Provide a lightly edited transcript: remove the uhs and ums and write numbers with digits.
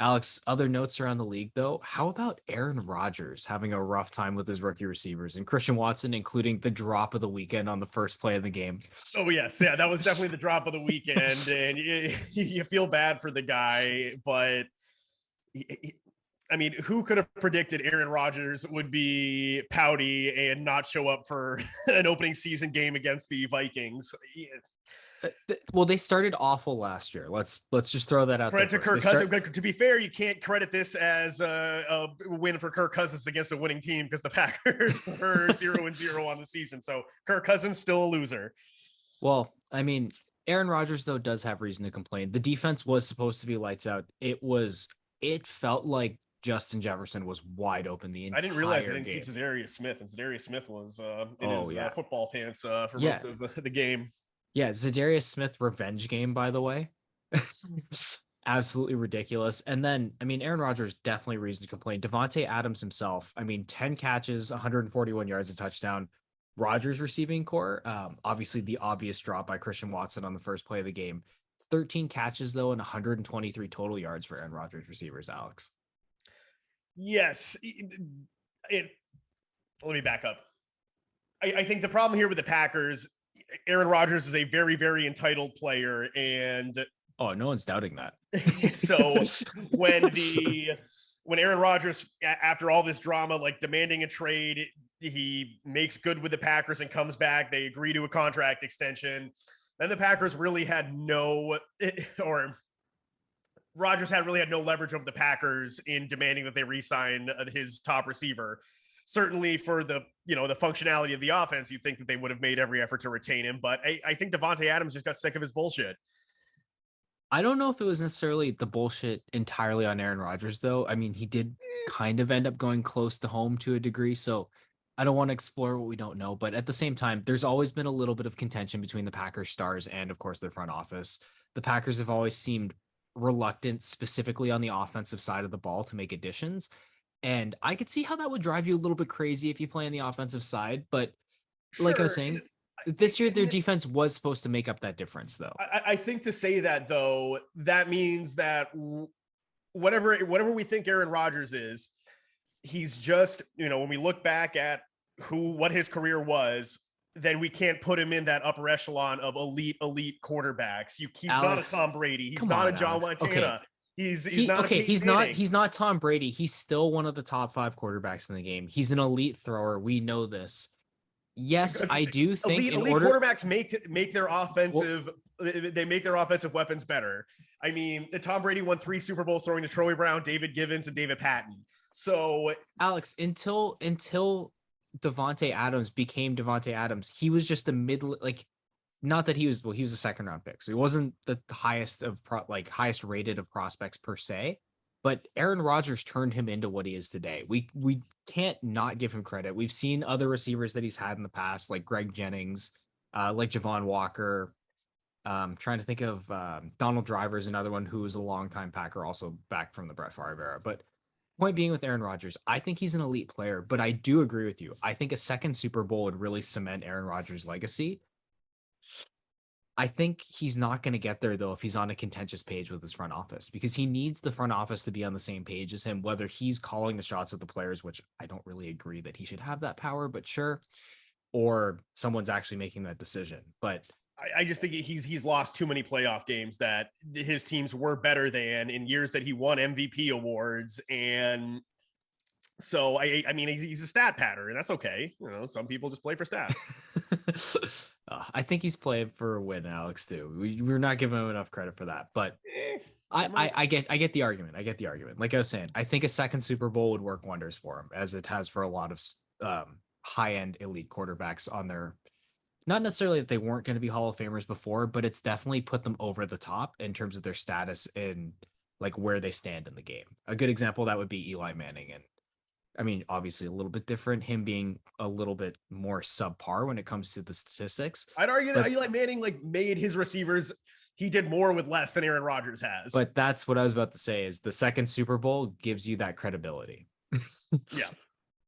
Alex, other notes around the league, though. How about Aaron Rodgers having a rough time with his rookie receivers and Christian Watson, including the drop of the weekend on the first play of the game? Oh yes, yeah, that was definitely the drop of the weekend, and you feel bad for the guy, but I mean, who could have predicted Aaron Rodgers would be pouty and not show up for an opening season game against the Vikings? Well, they started awful last year. Let's just throw that out there. Credit to Kirk Cousins. To be fair, you can't credit this as a win for Kirk Cousins against a winning team because the Packers were 0-0 on the season. So Kirk Cousins still a loser. Well, I mean, Aaron Rodgers, though, does have reason to complain. The defense was supposed to be lights out. It felt like Justin Jefferson was wide open the entire I didn't realize they didn't game. keep Zadarius Smith, and Zadarius Smith was in his football pants for most of the game. Yeah, Zadarius Smith revenge game, by the way. Absolutely ridiculous. And then, I mean, Aaron Rodgers definitely reason to complain. Davante Adams himself, I mean, 10 catches, 141 yards, a touchdown. Rodgers receiving core, obviously the obvious drop by Christian Watson on the first play of the game. 13 catches, though, and 123 total yards for Aaron Rodgers receivers, Alex. Yes. Let me back up. I think the problem here with the Packers, Aaron Rodgers is a very, very entitled player, and no one's doubting that. So when Aaron Rodgers, after all this drama, like demanding a trade, he makes good with the Packers and comes back. They agree to a contract extension. Then the Packers really had Rodgers really had no leverage over the Packers in demanding that they re-sign his top receiver. Certainly for the functionality of the offense, you'd think that they would have made every effort to retain him. But I think Davante Adams just got sick of his bullshit. I don't know if it was necessarily the bullshit entirely on Aaron Rodgers, though. I mean, he did kind of end up going close to home to a degree. So I don't want to explore what we don't know. But at the same time, there's always been a little bit of contention between the Packers stars and, of course, their front office. The Packers have always seemed reluctant, specifically on the offensive side of the ball, to make additions. And I could see how that would drive you a little bit crazy if you play on the offensive side. But like I was saying, this year their defense was supposed to make up that difference, though. I think to say that, though, that means that whatever we think Aaron Rodgers is, he's just, when we look back at what his career was, then we can't put him in that upper echelon of elite quarterbacks. He's Alex, not a Tom Brady. He's not a John Montana. Okay. He's not Tom Brady. He's still one of the top 5 quarterbacks in the game. He's an elite thrower. We know this. Yes, I do think elite quarterbacks make their offensive they make their offensive weapons better. I mean, Tom Brady won 3 Super Bowls throwing to Troy Brown, David Givens, and David Patton. So Alex, until Davante Adams became Davante Adams, he was just not that he was a second round pick, so he wasn't the highest rated of prospects per se. But Aaron Rodgers turned him into what he is today. We can't not give him credit. We've seen other receivers that he's had in the past, like Greg Jennings, like Javon Walker. Trying to think of Donald Driver is another one who was a longtime Packer, also back from the Brett Favre era. But point being with Aaron Rodgers, I think he's an elite player, but I do agree with you. I think a second Super Bowl would really cement Aaron Rodgers' legacy. I think he's not going to get there, though, if he's on a contentious page with his front office, because he needs the front office to be on the same page as him, whether he's calling the shots of the players, which I don't really agree that he should have that power, but sure, or someone's actually making that decision. But I just think he's lost too many playoff games that his teams were better than in years that he won MVP awards. And so, I mean, he's a stat patter, and that's okay. Some people just play for stats. I think he's playing for a win, Alex, too. We're not giving him enough credit for that, but I get the argument. I get the argument. Like I was saying, I think a second Super Bowl would work wonders for him, as it has for a lot of high-end elite quarterbacks on their, not necessarily that they weren't going to be Hall of Famers before, but it's definitely put them over the top in terms of their status and like where they stand in the game. A good example of that would be Eli Manning. And I mean, obviously a little bit different, him being a little bit more subpar when it comes to the statistics. I'd argue that Eli Manning made his receivers, he did more with less than Aaron Rodgers has. But that's what I was about to say, is the second Super Bowl gives you that credibility. Yeah.